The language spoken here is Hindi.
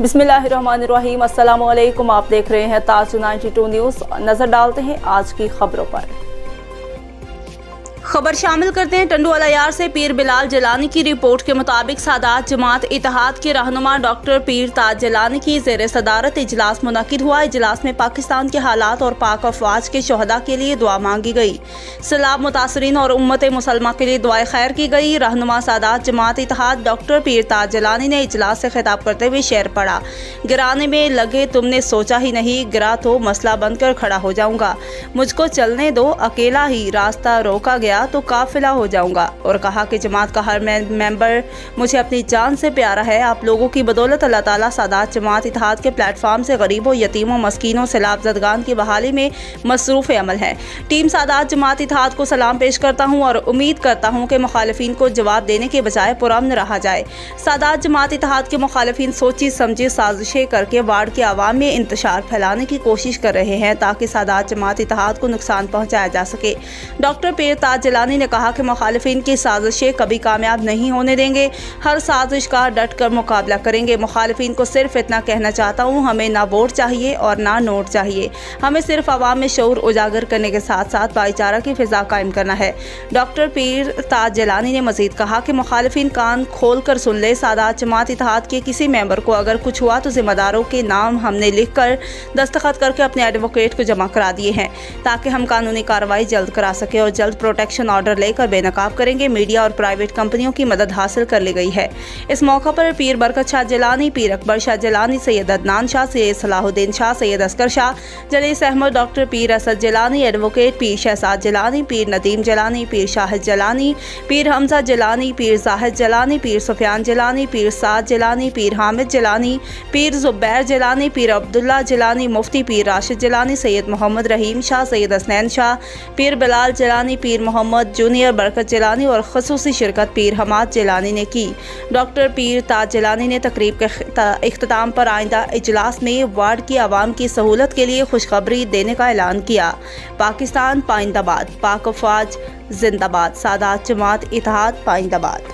बिस्मिल्लाहिर्रहमानिर्रहीम। अस्सलाम वालेकुम। आप देख रहे हैं ताज 92 न्यूज़। नजर डालते हैं आज की खबरों पर। खबर शामिल करते हैं टंडू अलायार से। पीर बिलाल जिलानी की रिपोर्ट के मुताबिक सादात जमात इत्तेहाद के रहनुमा डॉक्टर पीर ताज जिलानी की ज़ेर सदारत इजलास मुनक्किद हुआ। इजलास में पाकिस्तान के हालात और पाक अफवाज के शहदा के लिए दुआ मांगी गई। सैलाब मुतासरीन और उम्मत मुसलमा के लिए दुआ खैर की गई। रहनुमा सादात जमात इत्तेहाद डॉक्टर पीर ताज जिलानी ने इजलास से खिताब करते हुए शेर पढ़ा, गिराने में लगे तुमने सोचा ही नहीं, गिरा तो मसला बनकर खड़ा हो जाऊंगा। मुझको चलने दो, अकेला ही रास्ता रोका गया तो काफिला हो जाऊंगा। और कहा कि जमात का हर मेंबर मुझे अपनी जान से प्यारा है। आप लोगों की बदौलत अल्लाह ताला सादात जमात इत्तेहाद के प्लेटफॉर्म से गरीबों, यतीमों, मस्कीनों, सैलाब ज़दगान की बहाली में मसरूफ़ अमल है। टीम सादात जमात इत्तेहाद को सलाम पेश करता हूँ और उम्मीद करता हूँ कि मुखालिफिन को जवाब देने के बजाय पुरअमन रहा जाए। सादात जमात इत्तेहाद के मुखालिफिन सोची समझी साजिशें करके वार्ड के अवाम में इंतशार फैलाने की कोशिश कर रहे हैं ताकि सादात जमात इत्तेहाद को नुकसान पहुँचाया जा सके। डॉक्टर पीर ताज जिलानी ने कहा कि मुखालिफिन की साजिशें कभी कामयाब नहीं होने देंगे। हर साजिश का डट कर मुकाबला करेंगे। मुखालिफिन को सिर्फ इतना कहना चाहता हूँ, हमें ना वोट चाहिए और ना नोट चाहिए। हमें सिर्फ आवाम में शऊर उजागर करने के साथ साथ भाईचारा की फिजा कायम करना है। डॉक्टर पीर ताज जिलानी ने मजीद कहा कि मुखालिफिन कान खोल कर सुन ले। सादात जमात इत्तेहाद के किसी मेंबर को अगर कुछ हुआ तो जिम्मेदारों के नाम हमने लिख कर दस्तखत करके अपने एडवोकेट को जमा करा दिए हैं ताकि हम कानूनी कार्रवाई जल्द करा सके और जल्द प्रोटेक्शन ऑर्डर लेकर बेनकाब करेंगे। मीडिया और प्राइवेट कंपनियों की मदद हासिल कर ली गई है। इस मौका पर पीर बरकत शाह जिलानी, पीर अकबर शाह जिलानी, सैयद अदनान शाह, सैयद सलाहुद्दीन शाह, सैयद अस्कर शाह, जलीस अहमद, डॉक्टर पीर असद जिलानी, एडवोकेट पीर शहजाद जिलानी, पीर नदीम जिलानी, पीर शाहिद जिलानी, पीर हमजा जिलानी, पीर जाहिद जिलानी, पीर सुफियान जिलानी, पीर साद जिलानी, पीर हामिद जिलानी, पीर जुबैर जिलानी, पीर अब्दुल्ला जिलानी, मुफ्ती पीर राशिद जिलानी, सैयद मोहम्मद रहीम शाह, सैयद हसनैन शाह, पीर बिलाल जिलानी, पीर मोहम्मद जूनियर बरकत जिलानी और खसूसी शिरकत पीर हमाद जिलानी ने की। डॉक्टर पीर ताज जिलानी ने तकरीब के इख्तिताम पर आइंदा इजलास में वार्ड की आवाम की सहूलत के लिए खुशखबरी देने का ऐलान किया। पाकिस्तान पाइंदाबाद, पाक अफवाज जिंदाबाद, सादात जमात इत्तेहाद पाइंदाबाद।